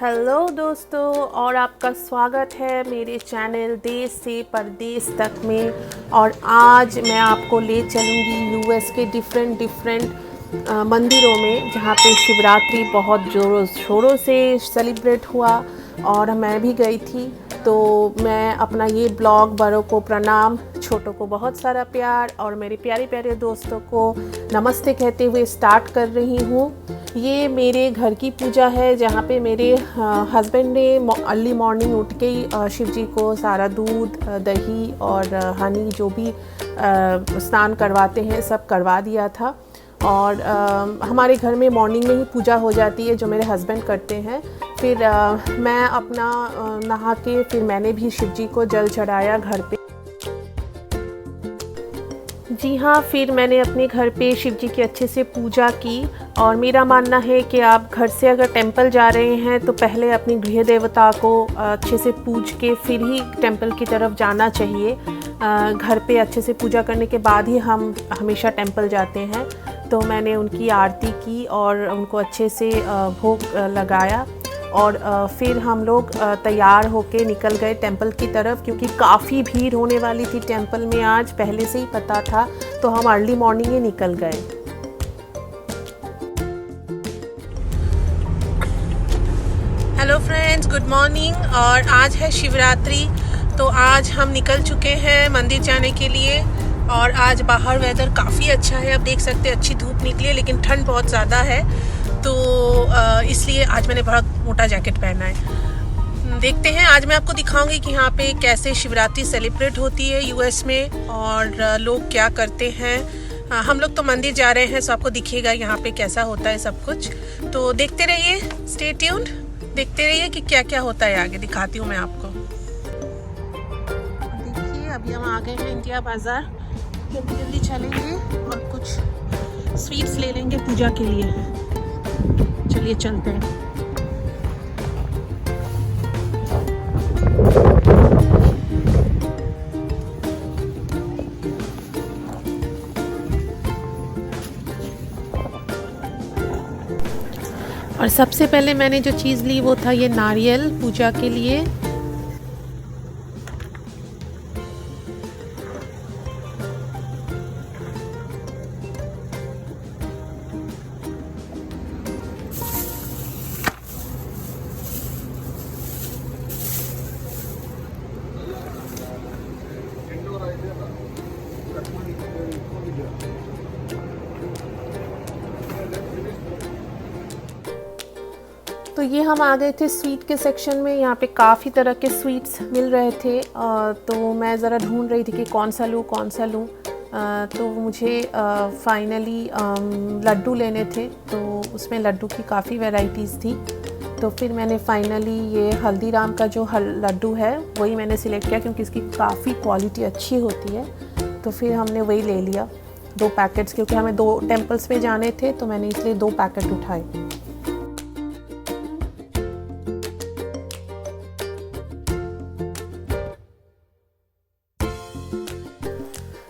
Hello दोस्तों, और आपका स्वागत है मेरे चैनल देश से परदेश तक में। और आज मैं आपको ले चलूँगी यूएस के डिफरेंट मंदिरों में, जहाँ पे शिवरात्रि बहुत ज़ोरों शोरों से सेलिब्रेट हुआ और मैं भी गई थी। तो मैं अपना ये ब्लॉग बड़ों को प्रणाम, छोटों को बहुत सारा प्यार और मेरे प्यारे प्यारे दोस्तों को नमस्ते कहते हुए स्टार्ट कर रही हूँ। ये मेरे घर की पूजा है, जहाँ पे मेरे हस्बैंड ने अर्ली मॉर्निंग उठ के ही शिव जी को सारा दूध, दही और हनी जो भी स्नान करवाते हैं सब करवा दिया था। और हमारे घर में मॉर्निंग में ही पूजा हो जाती है जो मेरे हस्बैंड करते हैं। फिर मैं अपना नहा के फिर मैंने भी शिव जी को जल चढ़ाया घर पे। जी हाँ, फिर मैंने अपने घर पे शिव जी की अच्छे से पूजा की। और मेरा मानना है कि आप घर से अगर टेंपल जा रहे हैं तो पहले अपनी गृह देवता को अच्छे से पूज के फिर ही टेंपल की तरफ जाना चाहिए। घर पे अच्छे से पूजा करने के बाद ही हम हमेशा टेंपल जाते हैं। तो मैंने उनकी आरती की और उनको अच्छे से भोग लगाया और फिर हम लोग तैयार होके निकल गए टेंपल की तरफ, क्योंकि काफ़ी भीड़ होने वाली थी टेंपल में आज, पहले से ही पता था। तो हम अर्ली मॉर्निंग ही निकल गए। Hello friends, good morning. और आज है शिवरात्रि, तो आज हम निकल चुके हैं मंदिर जाने के लिए। और आज बाहर वेदर काफ़ी अच्छा है, आप देख सकते हैं अच्छी धूप निकली है, लेकिन ठंड बहुत ज़्यादा है। तो इसलिए आज मैंने बहुत मोटा जैकेट पहना है। देखते हैं, आज मैं आपको दिखाऊंगी कि यहाँ पे कैसे शिवरात्रि सेलिब्रेट होती है यूएस में और लोग क्या करते हैं। हम लोग तो मंदिर जा रहे हैं, सो आपको दिखेगा यहाँ पे कैसा होता है सब कुछ। तो देखते रहिए, स्टे ट्यून्ड, देखते रहिए कि क्या क्या होता है आगे, दिखाती हूँ मैं आपको। देखिए, अभी हम आ गए हैं इंडिया बाज़ार। जल्दी जल्दी चलेंगे और कुछ स्वीट्स ले लेंगे पूजा के लिए। चलिए चलते हैं। और सबसे पहले मैंने जो चीज़ ली वो था ये नारियल पूजा के लिए। तो ये हम आ गए थे स्वीट के सेक्शन में। यहाँ पे काफ़ी तरह के स्वीट्स मिल रहे थे। तो मैं ज़रा ढूंढ रही थी कि कौन सा लूँ। तो मुझे फाइनली लड्डू लेने थे, तो उसमें लड्डू की काफ़ी वैरायटीज़ थी। तो फिर मैंने फाइनली ये हल्दीराम का जो लड्डू है वही मैंने सिलेक्ट किया, क्योंकि इसकी काफ़ी क्वालिटी अच्छी होती है। तो फिर हमने वही ले लिया 2 पैकेट्स, क्योंकि हमें 2 टेम्पल्स पे जाने थे, तो मैंने इसलिए 2 पैकेट उठाए।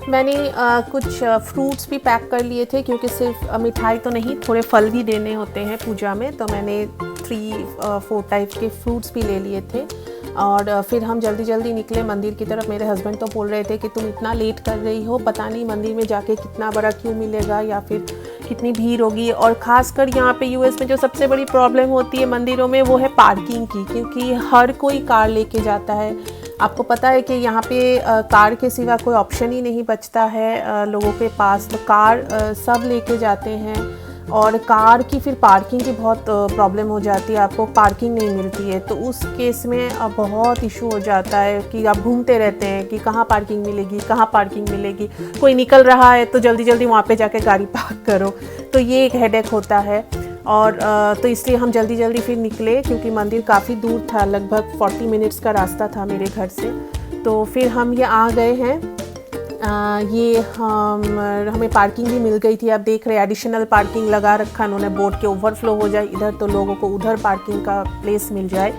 मैंने कुछ फ्रूट्स भी पैक कर लिए थे, क्योंकि सिर्फ मिठाई तो नहीं, थोड़े फल भी देने होते हैं पूजा में। तो मैंने 3-4 टाइप के फ्रूट्स भी ले लिए थे। और फिर हम जल्दी जल्दी निकले मंदिर की तरफ। मेरे हस्बैंड तो बोल रहे थे कि तुम इतना लेट कर रही हो, पता नहीं मंदिर में जाके कितना बड़ा क्यू मिलेगा या फिर कितनी भीड़ होगी। और ख़ासकर यहाँ पे यूएस में जो सबसे बड़ी प्रॉब्लम होती है मंदिरों में वो है पार्किंग की, क्योंकि हर कोई कार लेके जाता है। आपको पता है कि यहाँ पे कार के सिवा कोई ऑप्शन ही नहीं बचता है लोगों के पास। तो कार सब लेके जाते हैं, और कार की फिर पार्किंग की बहुत प्रॉब्लम हो जाती है, आपको पार्किंग नहीं मिलती है। तो उस केस में बहुत इशू हो जाता है कि आप घूमते रहते हैं कि कहाँ पार्किंग मिलेगी। कोई निकल रहा है तो जल्दी जल्दी वहाँ पे जाके गाड़ी पार्क करो। तो ये एक हेडेक होता है। और तो इसलिए हम जल्दी जल्दी फिर निकले, क्योंकि मंदिर काफ़ी दूर था, लगभग 40 मिनट्स का रास्ता था मेरे घर से। तो फिर हम ये आ गए हैं। हमें पार्किंग भी मिल गई थी। आप देख रहे हैं एडिशनल पार्किंग लगा रखा उन्होंने बोर्ड के, ओवरफ्लो हो जाए इधर तो लोगों को उधर पार्किंग का प्लेस मिल जाए,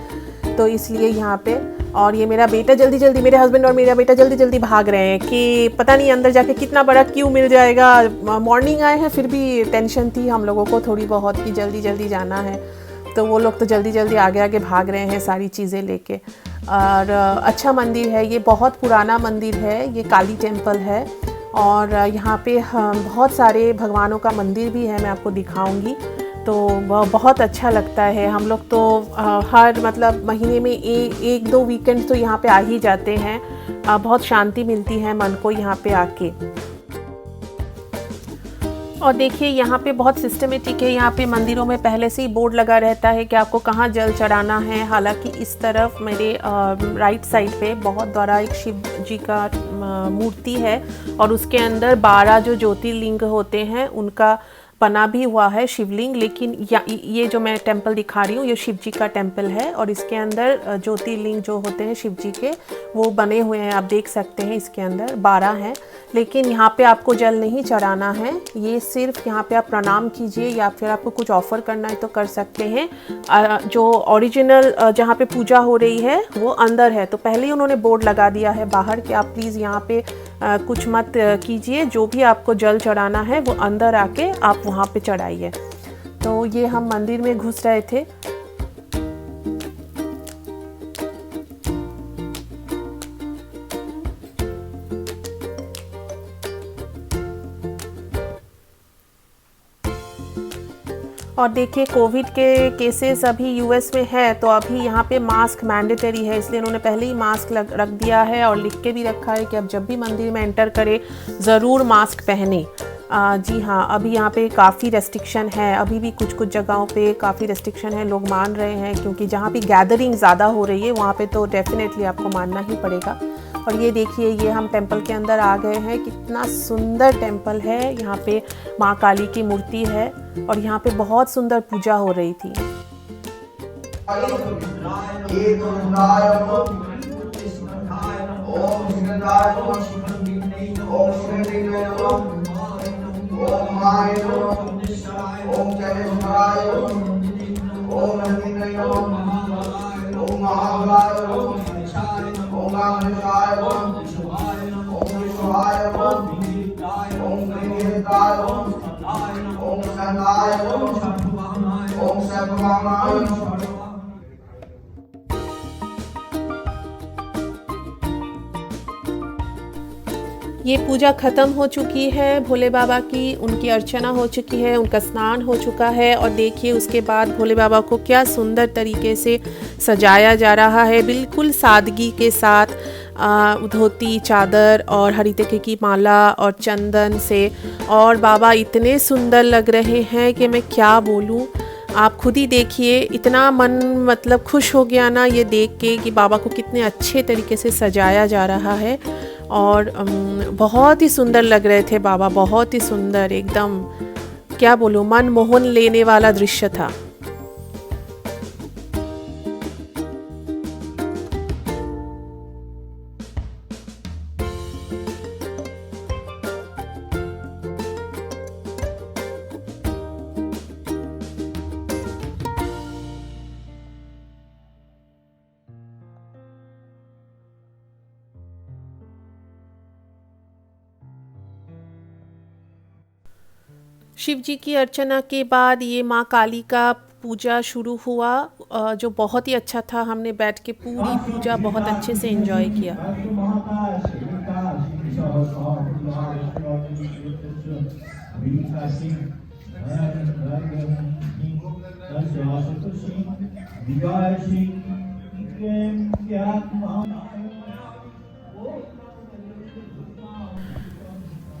तो इसलिए यहाँ पे। और ये मेरा बेटा मेरे हस्बैंड और मेरा बेटा जल्दी जल्दी भाग रहे हैं कि पता नहीं अंदर जाके कितना बड़ा क्यू मिल जाएगा। मॉर्निंग आए हैं फिर भी टेंशन थी हम लोगों को थोड़ी बहुत कि जल्दी जल्दी जाना है। तो वो लोग तो जल्दी जल्दी आगे आगे भाग रहे हैं सारी चीज़ें लेके। और अच्छा मंदिर है ये, बहुत पुराना मंदिर है ये, काली टेम्पल है। और यहाँ पे बहुत सारे भगवानों का मंदिर भी है, मैं आपको दिखाऊंगी। तो वह बहुत अच्छा लगता है। हम लोग तो हर मतलब महीने में एक दो वीकेंड तो यहाँ पे आ ही जाते हैं। बहुत शांति मिलती है मन को यहाँ पे आके। और देखिए यहाँ पे बहुत सिस्टमेटिक है, यहाँ पे मंदिरों में पहले से ही बोर्ड लगा रहता है कि आपको कहाँ जल चढ़ाना है। हालांकि इस तरफ मेरे राइट साइड पे बहुत बड़ा एक शिव जी का मूर्ति है और उसके अंदर 12 जो ज्योतिर्लिंग होते हैं उनका बना भी हुआ है शिवलिंग। लेकिन ये जो मैं टेंपल दिखा रही हूँ ये शिव जी का टेंपल है और इसके अंदर ज्योतिर्लिंग जो होते हैं शिव जी के वो बने हुए हैं, आप देख सकते हैं। इसके अंदर 12 हैं, लेकिन यहाँ पे आपको जल नहीं चढ़ाना है। ये सिर्फ यहाँ पे आप प्रणाम कीजिए या फिर आपको कुछ ऑफ़र करना है तो कर सकते हैं। जो ओरिजिनल जहाँ पे पूजा हो रही है वो अंदर है, तो पहले ही उन्होंने बोर्ड लगा दिया है बाहर कि आप प्लीज़ यहाँ पे कुछ मत कीजिए, जो भी आपको जल चढ़ाना है वो अंदर आके आप वहाँ पे चढ़ाइए। तो ये हम मंदिर में घुस रहे थे। और देखिए कोविड के केसेस अभी यूएस में है, तो अभी यहाँ पे मास्क मैंडेटरी है, इसलिए उन्होंने पहले ही मास्क रख दिया है और लिख के भी रखा है कि अब जब भी मंदिर में एंटर करें ज़रूर मास्क पहने। जी हाँ, अभी यहाँ पे काफ़ी रेस्ट्रिक्शन है, अभी भी कुछ कुछ जगहों पे काफ़ी रेस्ट्रिक्शन है, लोग मान रहे हैं क्योंकि जहाँ पे गैदरिंग ज़्यादा हो रही है वहाँ पे तो डेफिनेटली आपको मानना ही पड़ेगा। और ये देखिए ये हम टेंपल के अंदर आ गए हैं, कितना सुंदर टेंपल है। यहाँ पे माँ काली की मूर्ति है और यहाँ पे बहुत सुंदर पूजा हो रही थी। ये पूजा ख़त्म हो चुकी है भोले बाबा की, उनकी अर्चना हो चुकी है, उनका स्नान हो चुका है। और देखिए उसके बाद भोले बाबा को क्या सुंदर तरीके से सजाया जा रहा है, बिल्कुल सादगी के साथ धोती, चादर और हरी तके की माला और चंदन से। और बाबा इतने सुंदर लग रहे हैं कि मैं क्या बोलूँ, आप खुद ही देखिए। इतना मन मतलब खुश हो गया ना ये देख के कि बाबा को कितने अच्छे तरीके से सजाया जा रहा है। और बहुत ही सुंदर लग रहे थे बाबा, बहुत ही सुंदर, एकदम क्या बोलूँ, मन मोहन लेने वाला दृश्य था। शिव जी की अर्चना के बाद ये माँ काली का पूजा शुरू हुआ, जो बहुत ही अच्छा था। हमने बैठ के पूरी पूजा बहुत अच्छे से एंजॉय किया।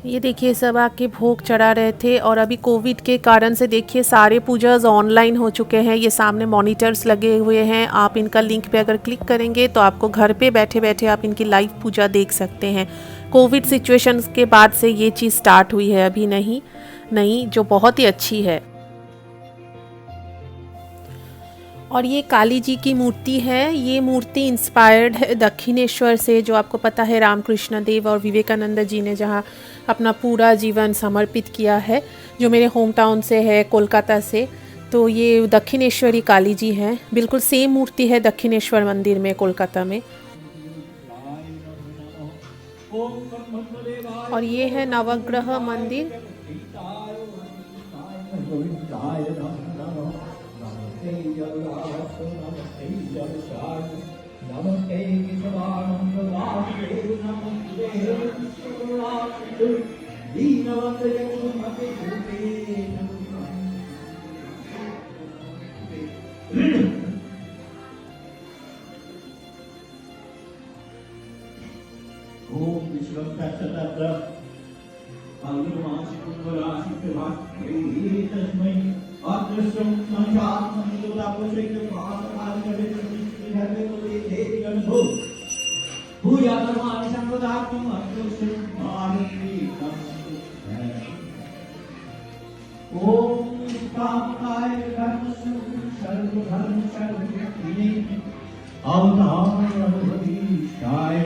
ये देखिए सब आके भोग चढ़ा रहे थे। और अभी कोविड के कारण से देखिए सारे पूजाज ऑनलाइन हो चुके हैं। ये सामने मॉनिटर्स लगे हुए हैं, आप इनका लिंक पे अगर क्लिक करेंगे तो आपको घर पे बैठे बैठे आप इनकी लाइव पूजा देख सकते हैं। कोविड सिचुएशन के बाद से ये चीज़ स्टार्ट हुई है, अभी नहीं, जो बहुत ही अच्छी है। और ये काली जी की मूर्ति है, ये मूर्ति इंस्पायर्ड है दक्षिणेश्वर से, जो आपको पता है रामकृष्ण देव और विवेकानंद जी ने जहाँ अपना पूरा जीवन समर्पित किया है, जो मेरे होम टाउन से है, कोलकाता से। तो ये दक्षिणेश्वरी काली जी हैं, बिल्कुल सेम मूर्ति है दक्षिणेश्वर मंदिर में कोलकाता में। और ये है नवग्रह मंदिर। ओम विश्वस्तत्र अग्निमासिकुराशितवाक्यै तस्मै अदृश्यं संख्यात्मनिरुदापशैकपादकालिकविष्णुधर्मेतुलिधेयगणो भूयातर्माणि संवदात्मम् अदृश्यं मारुतीकम् ओम कामकाय धर्मस्य सर्वधर्म सर्वशक्तिने अवतारवधीशाय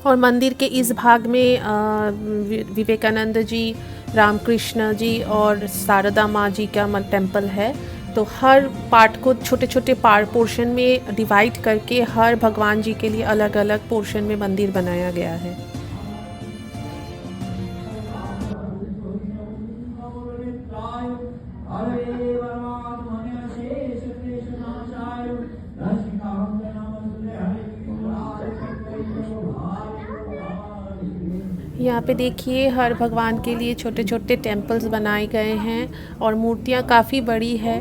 और मंदिर के इस भाग में विवेकानंद जी, रामकृष्ण जी और शारदा माँ जी का टेम्पल है। तो हर पार्ट को छोटे छोटे पोर्शन में डिवाइड करके हर भगवान जी के लिए अलग अलग पोर्शन में मंदिर बनाया गया है। यहाँ पे देखिए हर भगवान के लिए छोटे छोटे टेम्पल्स बनाए गए हैं और मूर्तियाँ काफ़ी बड़ी है।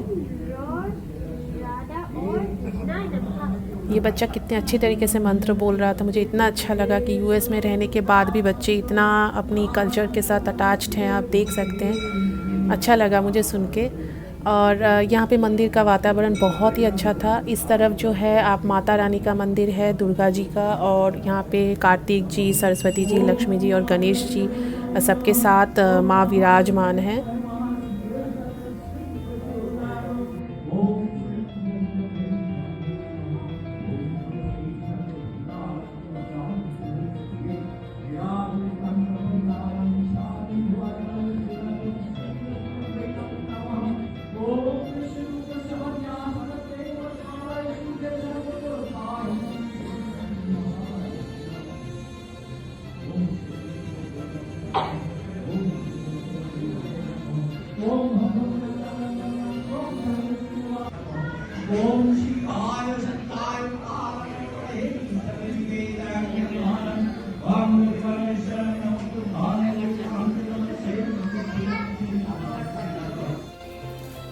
ये बच्चा कितने अच्छी तरीके से मंत्र बोल रहा था। मुझे इतना अच्छा लगा कि यूएस में रहने के बाद भी बच्चे इतना अपनी कल्चर के साथ अटैच्ड हैं, आप देख सकते हैं। अच्छा लगा मुझे सुन के। और यहाँ पे मंदिर का वातावरण बहुत ही अच्छा था। इस तरफ जो है आप माता रानी का मंदिर है, दुर्गा जी का, और यहाँ पे कार्तिक जी, सरस्वती जी, लक्ष्मी जी और गणेश जी सबके साथ माँ विराजमान हैं।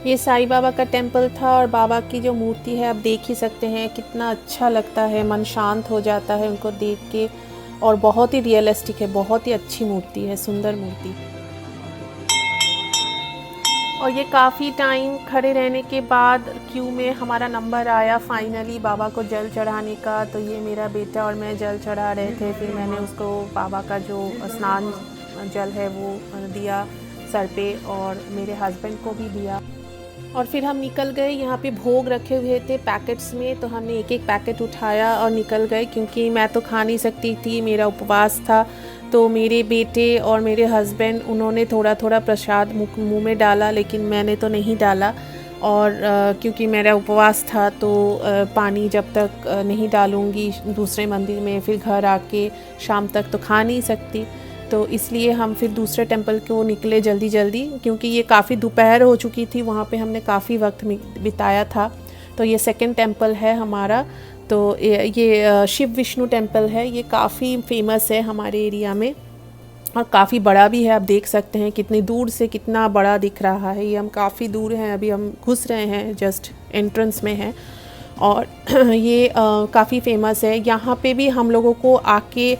ये साईं बाबा का टेम्पल था और बाबा की जो मूर्ति है आप देख ही सकते हैं कितना अच्छा लगता है, मन शांत हो जाता है उनको देख के। और बहुत ही रियलिस्टिक है, बहुत ही अच्छी मूर्ति है, सुंदर मूर्ति। और ये काफ़ी टाइम खड़े रहने के बाद क्यू में हमारा नंबर आया फाइनली बाबा को जल चढ़ाने का। तो ये मेरा बेटा और मैं जल चढ़ा रहे थे। फिर मैंने उसको बाबा का जो स्नान जल है वो दिया सर पे और मेरे हस्बैंड को भी दिया। और फिर हम निकल गए। यहाँ पे भोग रखे हुए थे पैकेट्स में, तो हमने एक एक पैकेट उठाया और निकल गए, क्योंकि मैं तो खा नहीं सकती थी, मेरा उपवास था। तो मेरे बेटे और मेरे हस्बैंड उन्होंने थोड़ा थोड़ा प्रसाद मुंह में डाला, लेकिन मैंने तो नहीं डाला। और क्योंकि मेरा उपवास था तो पानी जब तक नहीं डालूँगी दूसरे मंदिर में, फिर घर आके शाम तक तो खा नहीं सकती। तो इसलिए हम फिर दूसरे टेंपल को निकले जल्दी जल्दी, क्योंकि ये काफ़ी दोपहर हो चुकी थी, वहाँ पे हमने काफ़ी वक्त बिताया था। तो ये सेकंड टेंपल है हमारा। तो ये शिव विष्णु टेंपल है। ये काफ़ी फेमस है हमारे एरिया में और काफ़ी बड़ा भी है। आप देख सकते हैं कितनी दूर से कितना बड़ा दिख रहा है। ये हम काफ़ी दूर हैं, अभी हम घुस रहे हैं, जस्ट एंट्रेंस में हैं। और ये काफ़ी फेमस है। यहाँ पे भी हम लोगों को आके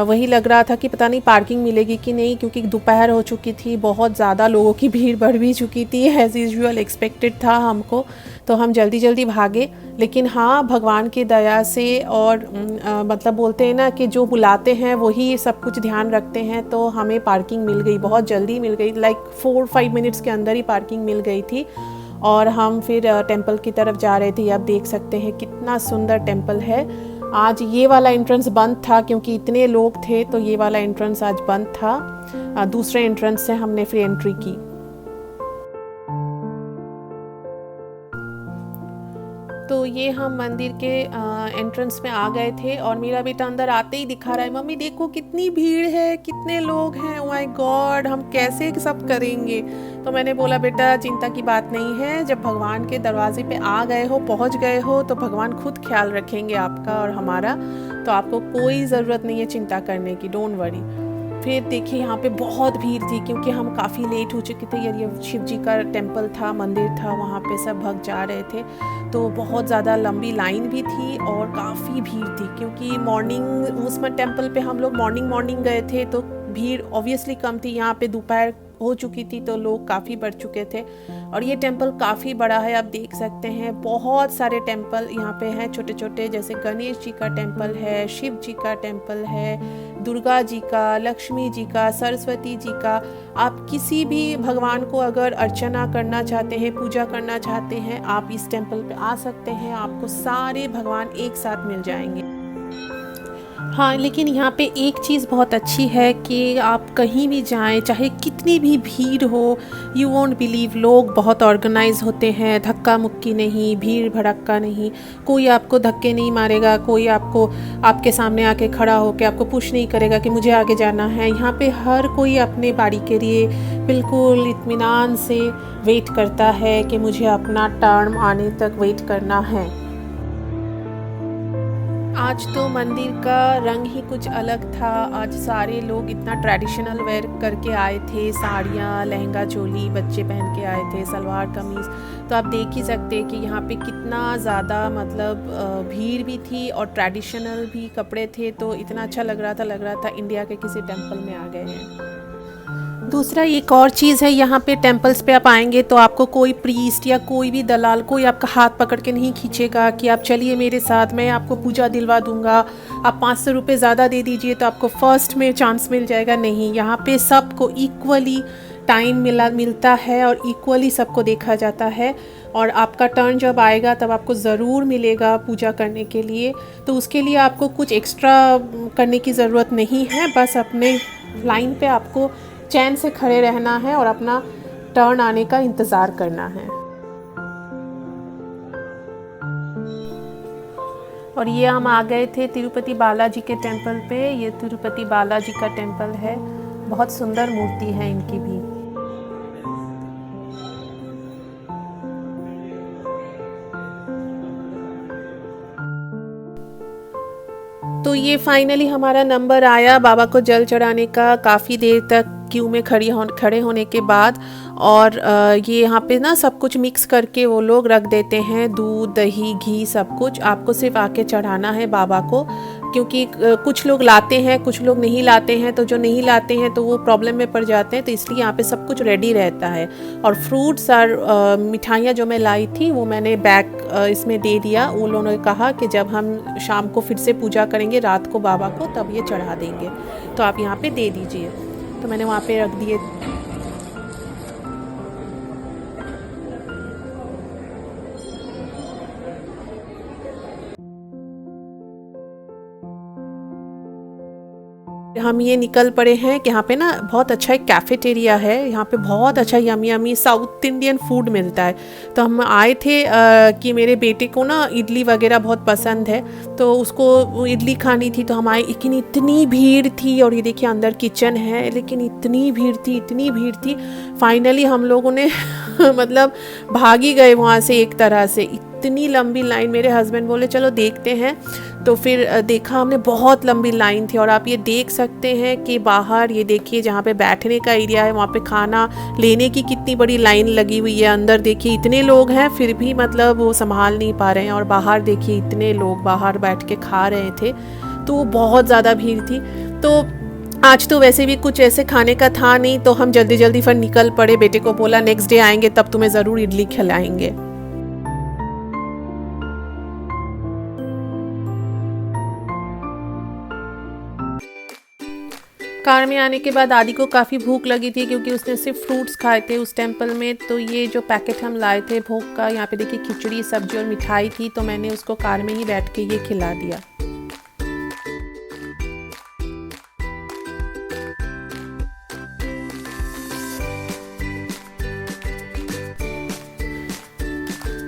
वही लग रहा था कि पता नहीं पार्किंग मिलेगी कि नहीं, क्योंकि दोपहर हो चुकी थी, बहुत ज़्यादा लोगों की भीड़ बढ़ भी चुकी थी, एज़ यूजुअल एक्सपेक्टेड था हमको। तो हम जल्दी जल्दी भागे। लेकिन हाँ, भगवान की दया से और मतलब बोलते हैं ना कि जो बुलाते हैं वही सब कुछ ध्यान रखते हैं, तो हमें पार्किंग मिल गई, बहुत जल्दी मिल गई। लाइक 4-5 मिनट्स के अंदर ही पार्किंग मिल गई थी। और हम फिर टेंपल की तरफ जा रहे थे। आप देख सकते हैं कितना सुंदर टेंपल है। आज ये वाला एंट्रेंस बंद था क्योंकि इतने लोग थे, तो ये वाला एंट्रेंस आज बंद था। दूसरे एंट्रेंस से हमने फिर एंट्री की। तो ये हम मंदिर के एंट्रेंस में आ गए थे और मेरा बेटा अंदर आते ही दिखा रहा है, मम्मी देखो कितनी भीड़ है, कितने लोग हैं, ओह माय गॉड हम कैसे सब करेंगे। तो मैंने बोला बेटा चिंता की बात नहीं है, जब भगवान के दरवाजे पे आ गए हो, पहुंच गए हो, तो भगवान खुद ख्याल रखेंगे आपका और हमारा, तो आपको कोई ज़रूरत नहीं है चिंता करने की, डोंट वरी। फिर देखिए यहाँ पे बहुत भीड़ थी क्योंकि हम काफ़ी लेट हो चुके थे यार, ये शिव जी का टेम्पल था, मंदिर था, वहाँ पे सब भक्त जा रहे थे, तो बहुत ज़्यादा लंबी लाइन भी थी और काफ़ी भीड़ थी क्योंकि मॉर्निंग उस टेम्पल पे हम लोग मॉर्निंग गए थे, तो भीड़ ऑब्वियसली कम थी। यहाँ पे दोपहर हो चुकी थी तो लोग काफ़ी बढ़ चुके थे। और ये टेम्पल काफ़ी बड़ा है, आप देख सकते हैं बहुत सारे टेम्पल यहाँ पे हैं छोटे छोटे, जैसे गणेश जी का टेम्पल है, शिव जी का टेम्पल है, दुर्गा जी का, लक्ष्मी जी का, सरस्वती जी का। आप किसी भी भगवान को अगर अर्चना करना चाहते हैं, पूजा करना चाहते हैं, आप इस टेम्पल पे आ सकते हैं, आपको सारे भगवान एक साथ मिल जाएंगे। हाँ, लेकिन यहाँ पे एक चीज़ बहुत अच्छी है कि आप कहीं भी जाएं, चाहे कितनी भी भीड़ हो, यू वोंट बिलीव, लोग बहुत ऑर्गेनाइज होते हैं, धक्का मुक्की नहीं, भीड़ भड़क्का नहीं, कोई आपको धक्के नहीं मारेगा, कोई आपको आपके सामने आके खड़ा होकर आपको पुश नहीं करेगा कि मुझे आगे जाना है। यहाँ पे हर कोई अपने बारी के लिए बिल्कुल इत्मीनान से वेट करता है कि मुझे अपना टर्न आने तक वेट करना है। आज तो मंदिर का रंग ही कुछ अलग था। आज सारे लोग इतना ट्रेडिशनल वेयर करके आए थे, साड़ियाँ, लहंगा चोली, बच्चे पहन के आए थे, सलवार कमीज़। तो आप देख ही सकते हैं कि यहाँ पे कितना ज़्यादा मतलब भीड़ भी थी और ट्रेडिशनल भी कपड़े थे, तो इतना अच्छा लग रहा था इंडिया के किसी टेम्पल में आ गए हैं। दूसरा एक और चीज़ है, यहाँ पे टेम्पल्स पे आप आएंगे तो आपको कोई प्रीस्ट या कोई भी दलाल कोई आपका हाथ पकड़ के नहीं खींचेगा कि आप चलिए मेरे साथ, मैं आपको पूजा दिलवा दूंगा, आप 500 रुपये ज़्यादा दे दीजिए तो आपको फर्स्ट में चांस मिल जाएगा। नहीं, यहाँ पे सबको इक्वली टाइम मिलता है और इक्वली सबको देखा जाता है, और आपका टर्न जब आएगा तब आपको ज़रूर मिलेगा पूजा करने के लिए। तो उसके लिए आपको कुछ एक्स्ट्रा करने की ज़रूरत नहीं है, बस अपने लाइन पे आपको चैन से खड़े रहना है और अपना टर्न आने का इंतज़ार करना है। और ये हम आ गए थे तिरुपति बालाजी के टेम्पल पे। ये तिरुपति बालाजी का टेम्पल है, बहुत सुंदर मूर्ति है इनकी भी। तो ये फाइनली हमारा नंबर आया बाबा को जल चढ़ाने का, काफ़ी देर तक क्यू में खड़े होने के बाद। और ये यहाँ पे ना सब कुछ मिक्स करके वो लोग रख देते हैं, दूध, दही, घी, सब कुछ। आपको सिर्फ आके चढ़ाना है बाबा को, क्योंकि कुछ लोग लाते हैं, कुछ लोग नहीं लाते हैं, तो जो नहीं लाते हैं तो वो प्रॉब्लम में पड़ जाते हैं, तो इसलिए यहाँ पे सब कुछ रेडी रहता है। और फ्रूट्स और मिठाइयाँ जो मैं लाई थी वो मैंने बैग इसमें दे दिया। वो लोगों ने कहा कि जब हम शाम को फिर से पूजा करेंगे रात को बाबा को, तब ये चढ़ा देंगे, तो आप यहाँ पे दे दीजिए। तो मैंने वहाँ पे रख दिए। हम ये निकल पड़े हैं कि यहाँ पे ना बहुत अच्छा एक कैफेटेरिया है, यहाँ पे बहुत अच्छा यमी साउथ इंडियन फूड मिलता है। तो हम आए थे कि मेरे बेटे को ना इडली वगैरह बहुत पसंद है, तो उसको इडली खानी थी, तो हम आए, लेकिन इतनी भीड़ थी। और ये देखिए अंदर किचन है, लेकिन इतनी भीड़ थी। फाइनली हम लोगों ने मतलब भाग ही गए वहाँ से एक तरह से, इतनी लंबी लाइन। मेरे हस्बैंड बोले चलो देखते हैं, तो फिर देखा हमने, बहुत लंबी लाइन थी। और आप ये देख सकते हैं कि बाहर ये देखिए जहाँ पे बैठने का एरिया है, वहाँ पे खाना लेने की कितनी बड़ी लाइन लगी हुई है। अंदर देखिए इतने लोग हैं, फिर भी मतलब वो संभाल नहीं पा रहे हैं। और बाहर देखिए इतने लोग बाहर बैठ के खा रहे थे, तो बहुत ज़्यादा भीड़ थी। तो आज तो वैसे भी कुछ ऐसे खाने का था नहीं, तो हम जल्दी फिर निकल पड़े। बेटे को बोला नेक्स्ट डे आएंगे तब तुम्हें ज़रूर इडली खिलाएंगे। कार में आने के बाद आदि को काफ़ी भूख लगी थी, क्योंकि उसने सिर्फ फ्रूट्स खाए थे उस टेम्पल में। तो ये जो पैकेट हम लाए थे भोग का, यहाँ पे देखिए खिचड़ी, सब्जी और मिठाई थी, तो मैंने उसको कार में ही बैठ के ये खिला दिया।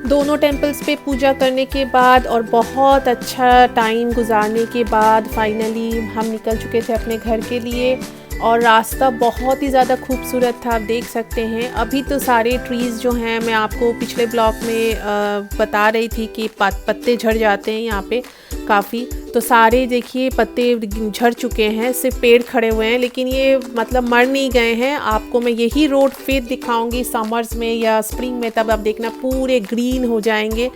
दोनों टेम्पल्स पे पूजा करने के बाद और बहुत अच्छा टाइम गुजारने के बाद फाइनली हम निकल चुके थे अपने घर के लिए। और रास्ता बहुत ही ज़्यादा खूबसूरत था, आप देख सकते हैं। अभी तो सारे ट्रीज़ जो हैं, मैं आपको पिछले ब्लॉग में बता रही थी कि पत्ते झड़ जाते हैं यहाँ पे काफ़ी, तो सारे देखिए पत्ते झड़ चुके हैं, सिर्फ पेड़ खड़े हुए हैं, लेकिन ये मतलब मर नहीं गए हैं। आपको मैं यही रोड फिर दिखाऊंगी समर्स में या स्प्रिंग में, तब आप देखना पूरे ग्रीन हो जाएंगे।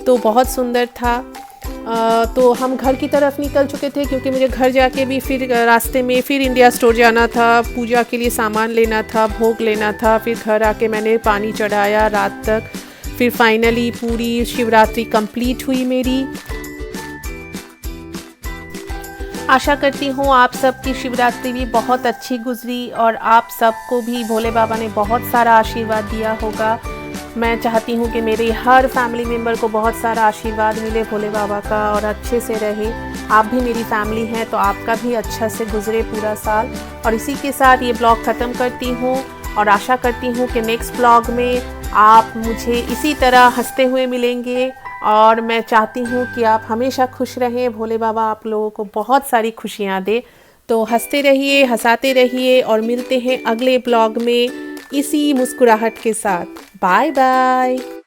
तो बहुत सुंदर था। तो हम घर की तरफ निकल चुके थे क्योंकि मुझे घर जाके भी फिर रास्ते में फिर इंडिया स्टोर जाना था, पूजा के लिए सामान लेना था, भोग लेना था। फिर घर आके मैंने पानी चढ़ाया रात तक। फिर फाइनली पूरी शिवरात्रि कंप्लीट हुई मेरी। आशा करती हूँ आप सबकी शिवरात्रि भी बहुत अच्छी गुजरी और आप सबको भी भोले बाबा ने बहुत सारा आशीर्वाद दिया होगा। मैं चाहती हूँ कि मेरे हर फैमिली मेम्बर को बहुत सारा आशीर्वाद मिले भोले बाबा का और अच्छे से रहे। आप भी मेरी फैमिली हैं तो आपका भी अच्छा से गुजरे पूरा साल। और इसी के साथ ये ब्लॉग ख़त्म करती हूँ और आशा करती हूँ कि नेक्स्ट ब्लॉग में आप मुझे इसी तरह हंसते हुए मिलेंगे। और मैं चाहती हूँ कि आप हमेशा खुश रहें, भोले बाबा आप लोगों को बहुत सारी खुशियाँ दे। तो हंसते रहिए, हंसाते रहिए और मिलते हैं अगले ब्लॉग में इसी मुस्कुराहट के साथ। Bye bye.